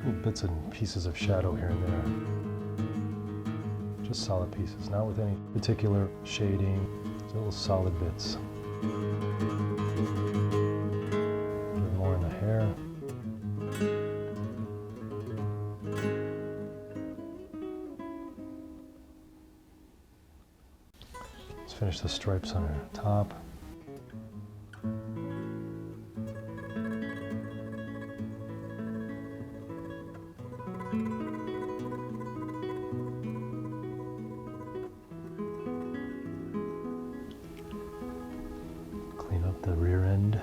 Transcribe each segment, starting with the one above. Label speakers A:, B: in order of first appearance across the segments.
A: Little bits and pieces of shadow here and there. Just solid pieces, not with any particular shading, just little solid bits. A bit more in the hair. Let's finish the stripes on her top. Clean up the rear end.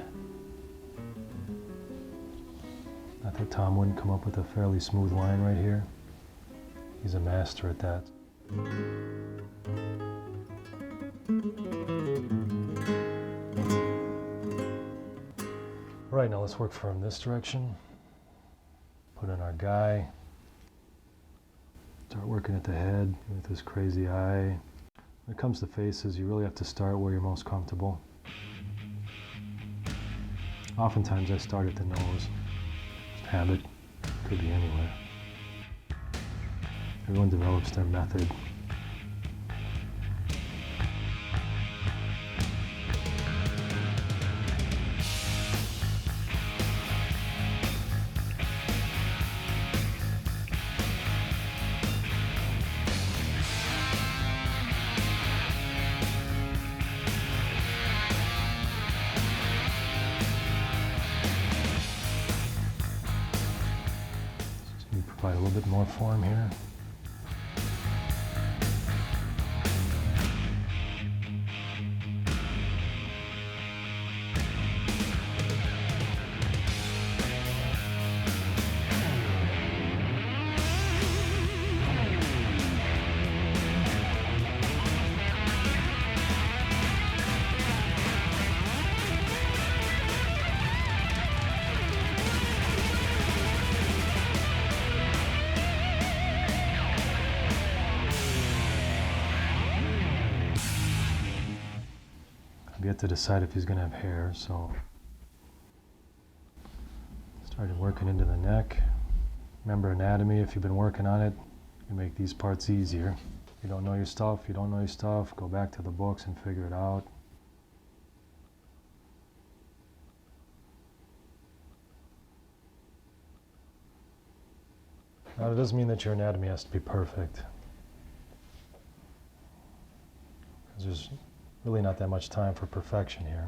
A: I thought Tom wouldn't come up with a fairly smooth line right here. He's a master at that. All right, now let's work from this direction. Put in our guy. Start working at the head with this crazy eye. When it comes to faces, you really have to start where you're most comfortable. Oftentimes I start at the nose. Just habit, could be anywhere. Everyone develops their method. Provide a little bit more form here. We have to decide if he's going to have hair, so started working into the neck. Remember anatomy, if you've been working on it, you make these parts easier. If you don't know your stuff, go back to the books and figure it out. Now, it doesn't mean that your anatomy has to be perfect, because there's really not that much time for perfection here.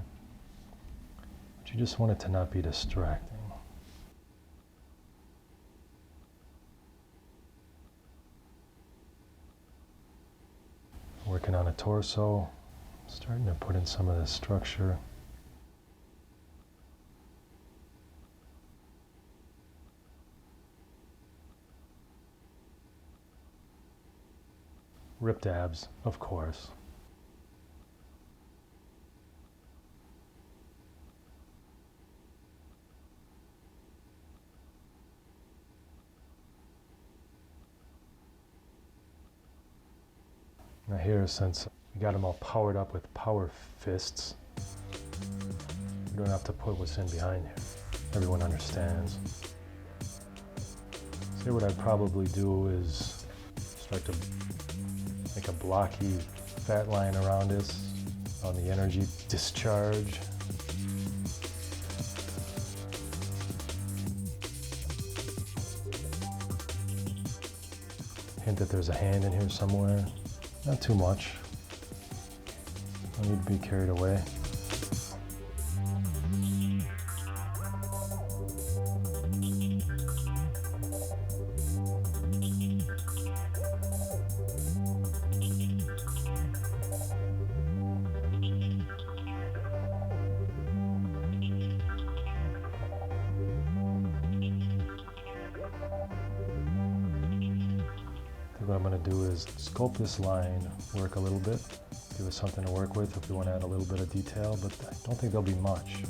A: But you just want it to not be distracting. Working on a torso, starting to put in some of the structure. Ripped abs, of course. Now here, since we got them all powered up with power fists, you don't have to put what's in behind here. Everyone understands. So what I'd probably do is start to make a blocky fat line around this on the energy discharge. Hint that there's a hand in here somewhere. Not too much. Don't need to be carried away. What I'm going to do is sculpt this line, work a little bit, give us something to work with if we want to add a little bit of detail, but I don't think there'll be much.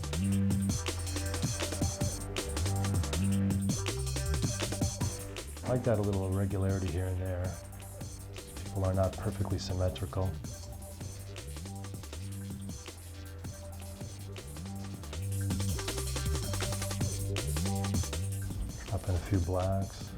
A: I like that a little irregularity here and there. People are not perfectly symmetrical. Drop in a few blacks.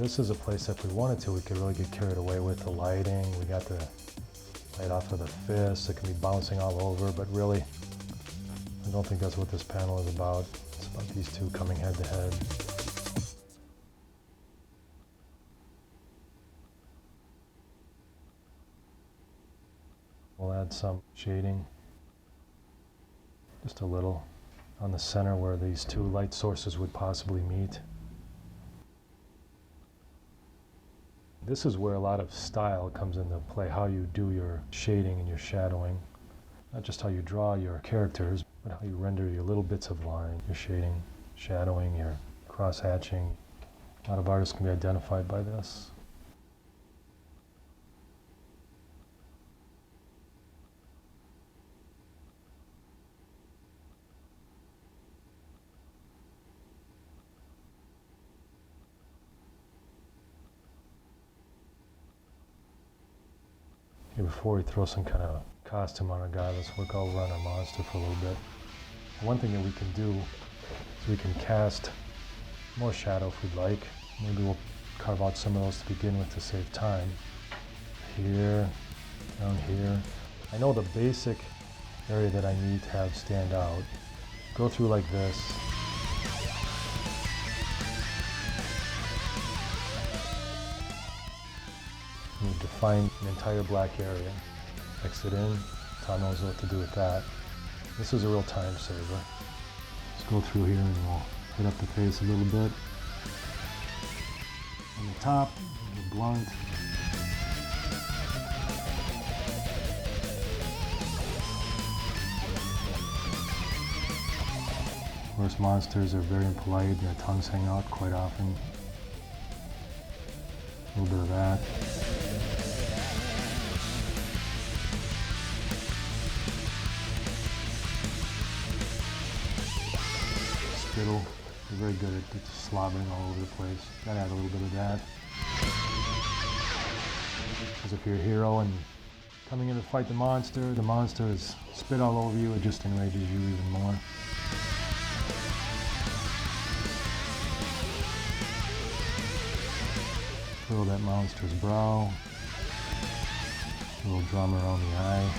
A: This is a place that if we wanted to, we could really get carried away with the lighting. We got the light off of the fist. It can be bouncing all over, but really, I don't think that's what this panel is about. It's about these two coming head to head. We'll add some shading, just a little, on the center where these two light sources would possibly meet. This is where a lot of style comes into play, how you do your shading and your shadowing. Not just how you draw your characters, but how you render your little bits of line, your shading, shadowing, your cross-hatching. A lot of artists can be identified by this. Before we throw some kind of costume on our guy, let's work over on our monster for a little bit. One thing that we can do is we can cast more shadow if we'd like. Maybe we'll carve out some of those to begin with to save time. Here, down here. I know the basic area that I need to have stand out. Go through like this. You define an entire black area. Exit in. Tom knows what to do with that. This is a real time saver. Let's go through here and we'll hit up the face a little bit. On the top, the blunt. Of course, monsters are very impolite. Their tongues hang out quite often. A little bit of that. Spittle, they're very good at just slobbering all over the place. Gotta add a little bit of that. Because if you're a hero and coming in to fight the monster is spit all over you, it just enrages you even more. Curl that monster's brow. A little drum around the eye.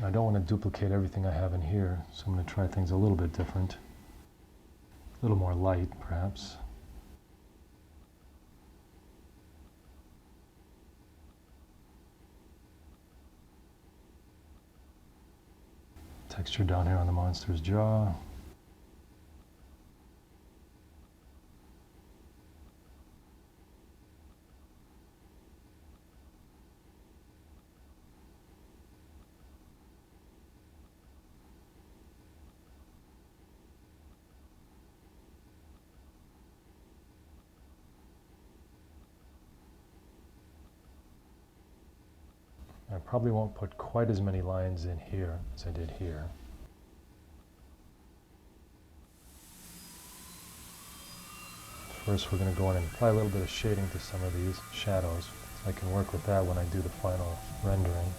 A: I don't want to duplicate everything I have in here, so I'm going to try things a little bit different. A little more light, perhaps. Texture down here on the monster's jaw. I probably won't put quite as many lines in here as I did here. First we're going to go in and apply a little bit of shading to some of these shadows. So I can work with that when I do the final rendering.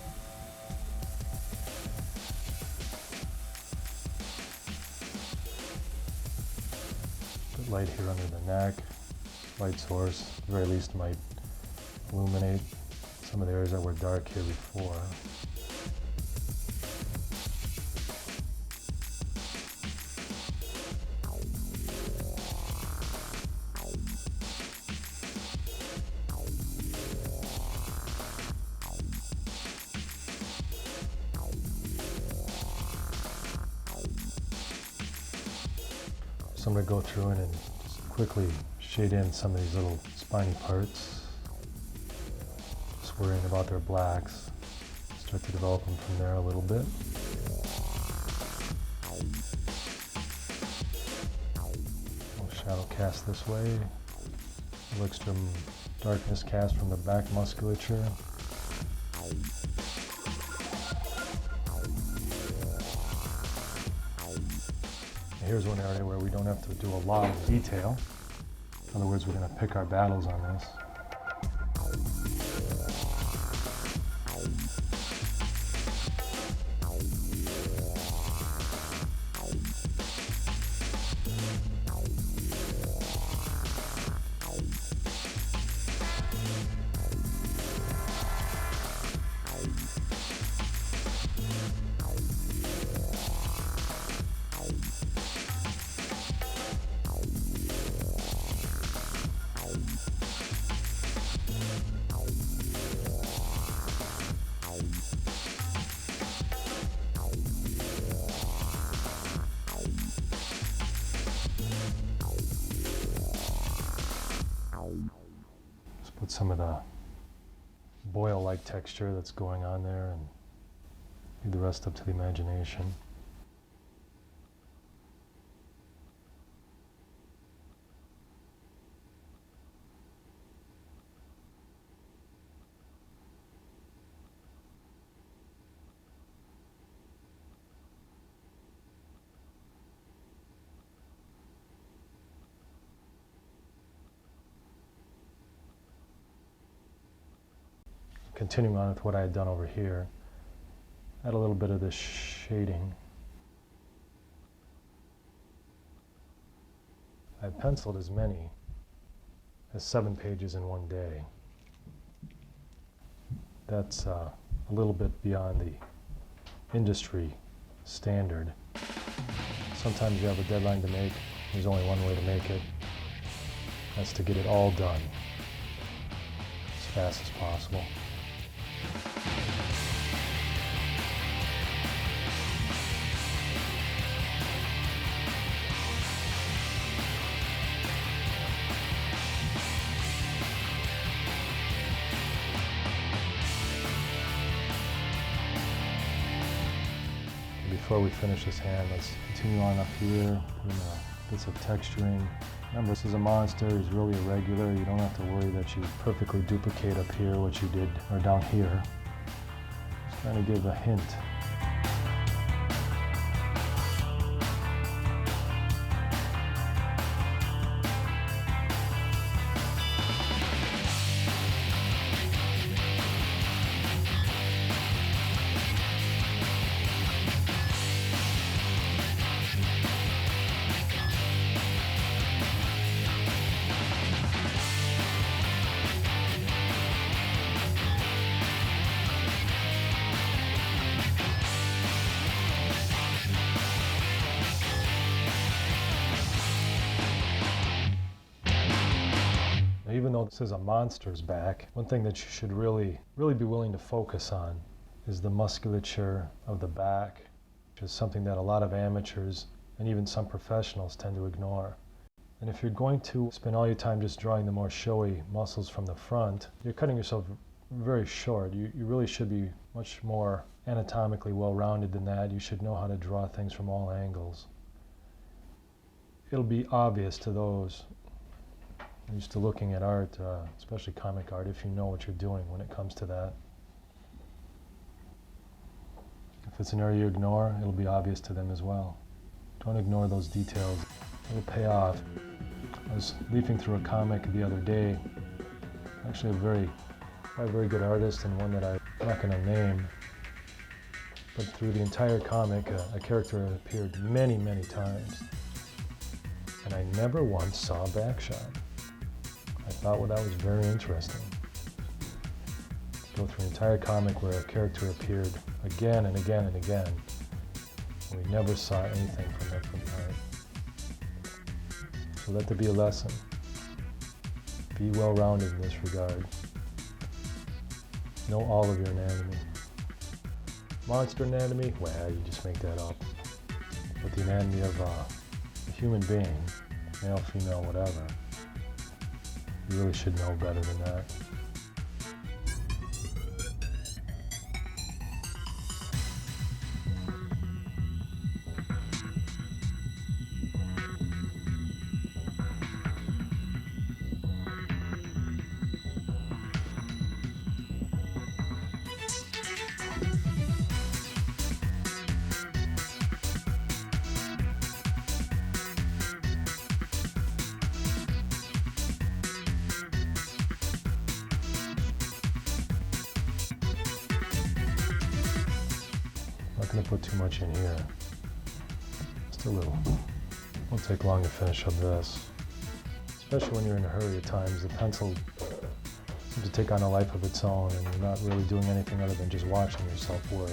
A: Good light here under the neck. Light source, at the very least, might illuminate some of the areas that were dark here before. So I'm going to go through and just quickly shade in some of these little spiny parts. Just worrying about their blacks. Start to develop them from there a little bit. We'll shadow cast this way. A little extra darkness cast from the back musculature. Here's one area where we don't have to do a lot of detail. In other words, we're going to pick our battles on this. Put some of the boil-like texture that's going on there and leave the rest up to the imagination. Continuing on with what I had done over here, add a little bit of this shading. I penciled as many as 7 pages in one day. That's a little bit beyond the industry standard. Sometimes you have a deadline to make. There's only one way to make it. That's to get it all done as fast as possible. Before we finish this hand, let's continue on up here, put in bits of texturing. Remember, this is a monster, he's really irregular. You don't have to worry that you perfectly duplicate up here what you did, or down here. Just trying to give a hint. Even though this is a monster's back, one thing that you should really be willing to focus on is the musculature of the back, which is something that a lot of amateurs and even some professionals tend to ignore. And if you're going to spend all your time just drawing the more showy muscles from the front, you're cutting yourself very short. You really should be much more anatomically well-rounded than that. You should know how to draw things from all angles. It'll be obvious to those used to looking at art, especially comic art, if you know what you're doing when it comes to that. If it's an area you ignore, it'll be obvious to them as well. Don't ignore those details. It'll pay off. I was leafing through a comic the other day, actually a very good artist, and one that I'm not going to name, but through the entire comic, a character appeared many times, and I never once saw a back shot. I thought, well, that was very interesting. Go through an entire comic where a character appeared again and again and again, and we never saw anything from that from art. So let there be a lesson. Be well-rounded in this regard. Know all of your anatomy. Monster anatomy? Well, you just make that up. But the anatomy of a human being, male, female, whatever, you really should know better than that. Not going to put too much in here. Just a little. Won't take long to finish up this. Especially when you're in a hurry at times, the pencil seems to take on a life of its own and you're not really doing anything other than just watching yourself work.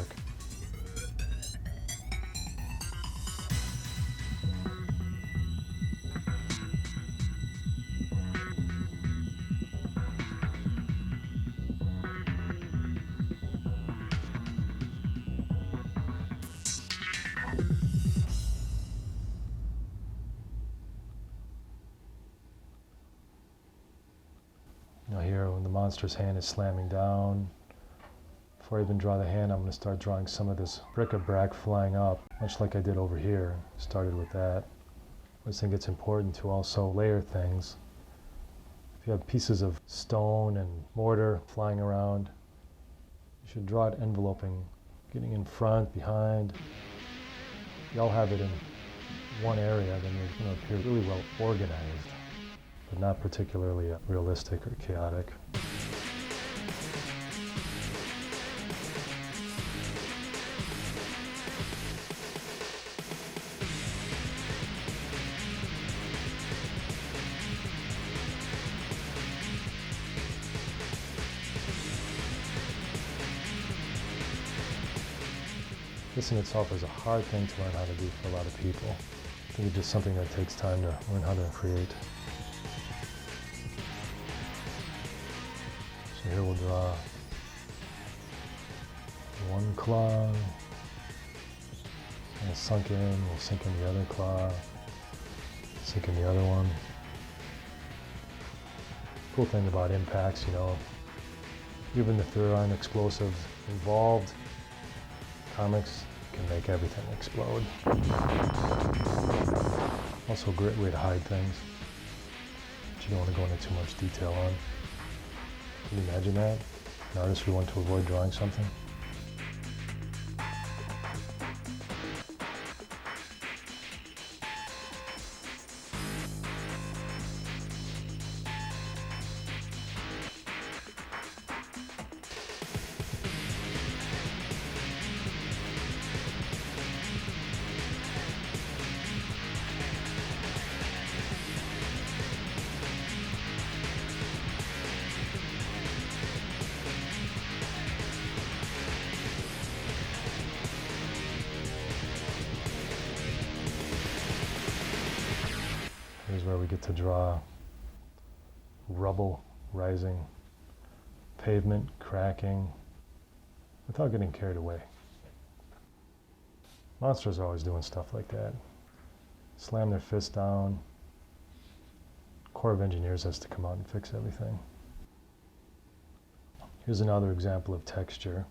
A: Now here, when the monster's hand is slamming down, before I even draw the hand, I'm going to start drawing some of this bric-a-brac flying up, much like I did over here. Started with that. I just think it's important to also layer things. If you have pieces of stone and mortar flying around, you should draw it enveloping, getting in front, behind. If you all have it in one area, then you're going to appear really well organized, but not particularly realistic or chaotic. This in itself is a hard thing to learn how to do for a lot of people. I think it's just something that takes time to learn how to create. So here we'll draw one claw, and sunk in, we'll sink in the other claw, sink in the other one. Cool thing about impacts, even if there aren't explosives involved, comics can make everything explode. Also a great way to hide things that you don't want to go into too much detail on. Can you imagine that? An artist who wants to avoid drawing something? Here's where we get to draw rubble rising, pavement cracking, without getting carried away. Monsters are always doing stuff like that. Slam their fist down. Corps of Engineers has to come out and fix everything. Here's another example of texture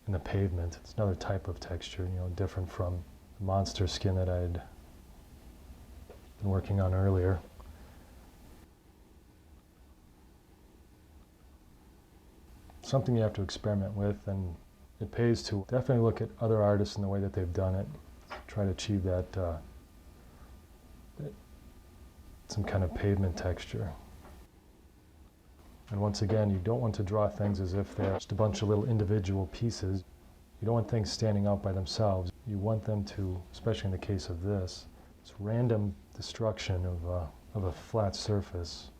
A: in the pavement. It's another type of texture, different from the monster skin that I'd been working on earlier. Something you have to experiment with, and it pays to definitely look at other artists and the way that they've done it. Try to achieve that some kind of pavement texture. And once again, you don't want to draw things as if they're just a bunch of little individual pieces. You don't want things standing out by themselves. You want them to, especially in the case of this random destruction of a flat surface.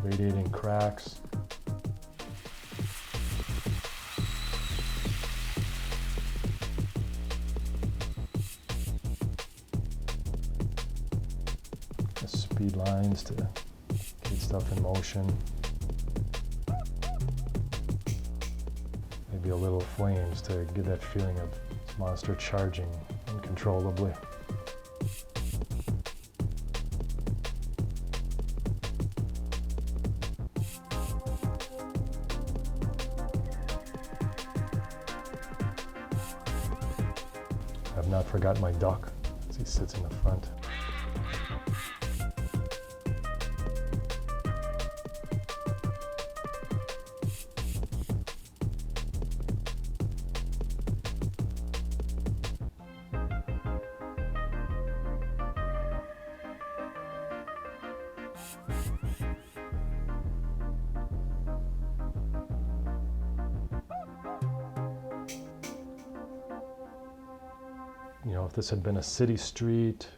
A: Radiating cracks. Speed lines to get stuff in motion. Maybe a little flames to give that feeling of this monster charging uncontrollably. forgot my duck as he sits in the front. You know, if this had been a city street,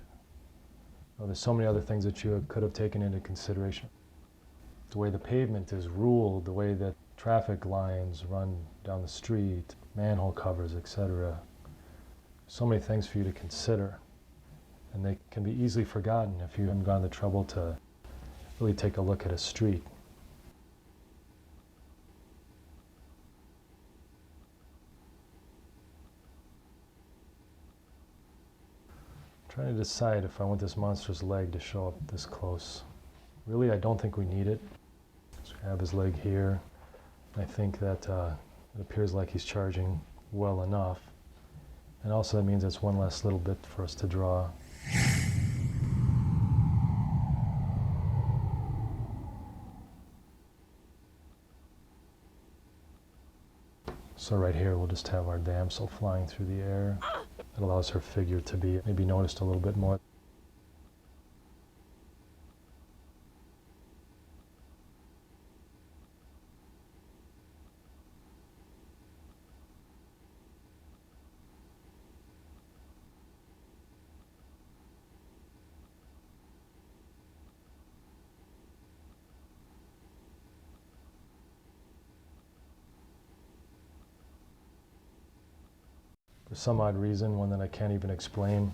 A: there's so many other things that you could have taken into consideration. The way the pavement is ruled, the way that traffic lines run down the street, manhole covers, etc. So many things for you to consider. And they can be easily forgotten if you haven't gone the trouble to really take a look at a street. Trying to decide if I want this monster's leg to show up this close. Really, I don't think we need it. So we have his leg here. I think that it appears like he's charging well enough. And also that means it's one less little bit for us to draw. So right here we'll just have our damsel flying through the air. It allows her figure to be maybe noticed a little bit more. For some odd reason, one that I can't even explain,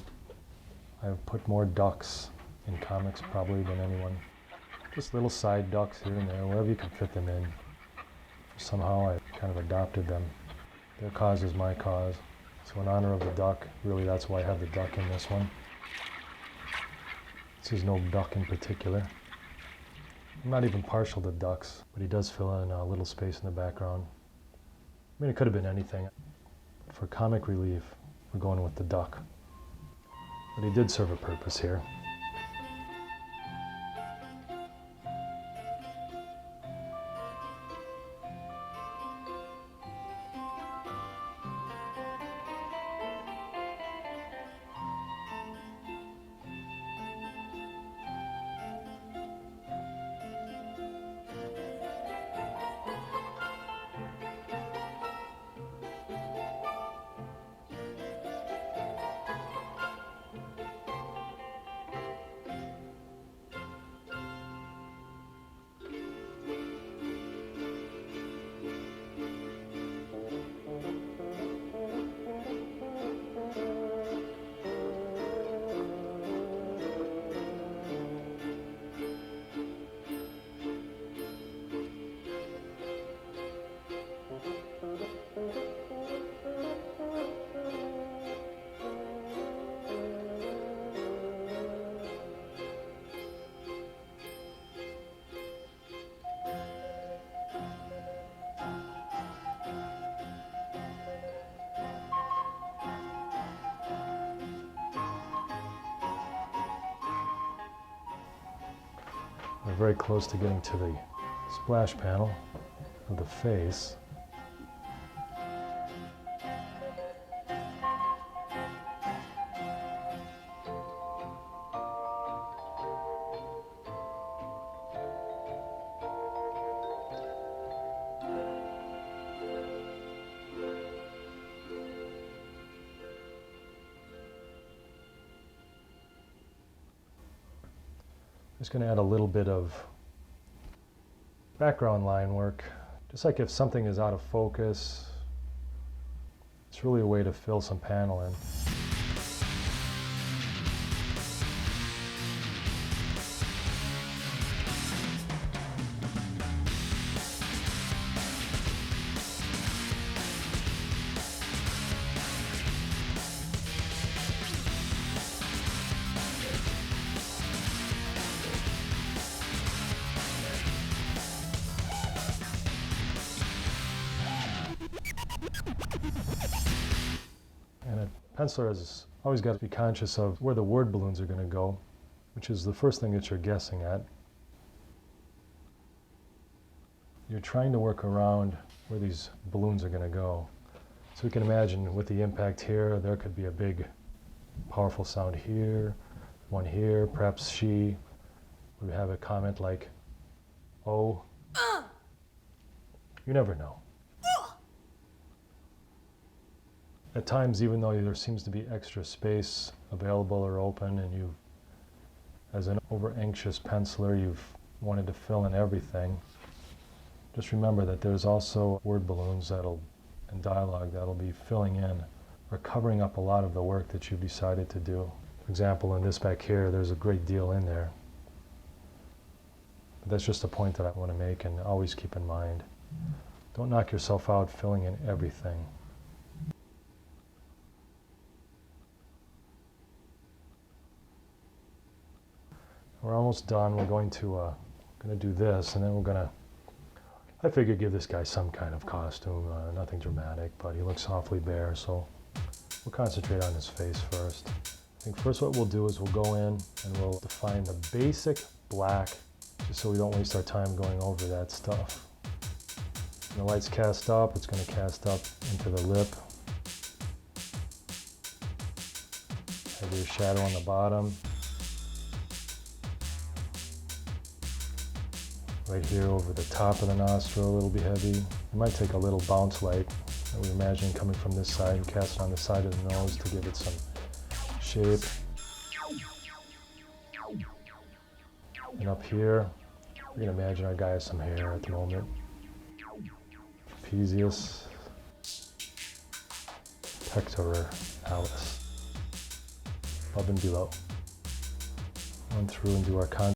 A: I've put more ducks in comics probably than anyone. Just little side ducks here and there, wherever you can fit them in. Somehow I kind of adopted them. Their cause is my cause. So in honor of the duck, really that's why I have the duck in this one. This is no duck in particular. I'm not even partial to ducks, but he does fill in a little space in the background. I mean, it could have been anything. For comic relief, we're going with the duck. But he did serve a purpose here. We're very close to getting to the splash panel of the face. Just going to add a little bit of background line work. Just like if something is out of focus, it's really a way to fill some panel in. And a penciler has Always got to be conscious of where the word balloons are going to go, which is the first thing that you're guessing at. You're trying to work around where these balloons are going to go. So we can imagine with the impact here, there could be a big, powerful sound here, one here, perhaps she would have a comment like, oh. You never know. At times, even though there seems to be extra space available or open, and you, as an over-anxious penciler, you've wanted to fill in everything, just remember that there's also word balloons and dialogue that'll be filling in or covering up a lot of the work that you've decided to do. For example, in this back here, there's a great deal in there. But that's just a point that I want to make, and always keep in mind. Don't knock yourself out filling in everything. We're almost done. We're going to do this, and then we're going to, I figured, give this guy some kind of costume. Nothing dramatic, but he looks awfully bare, so we'll concentrate on his face first. I think first what we'll do is we'll go in and we'll define the basic black, just so we don't waste our time going over that stuff. When the light's cast up, it's going to cast up into the lip. Have your shadow on the bottom. Right here over the top of the nostril, it'll be heavy. You might take a little bounce light that we imagine coming from this side and cast it on the side of the nose to give it some shape. And up here, we can imagine our guy has some hair at the moment. Trapezius, pectoralis, above and below. Run through and do our contour.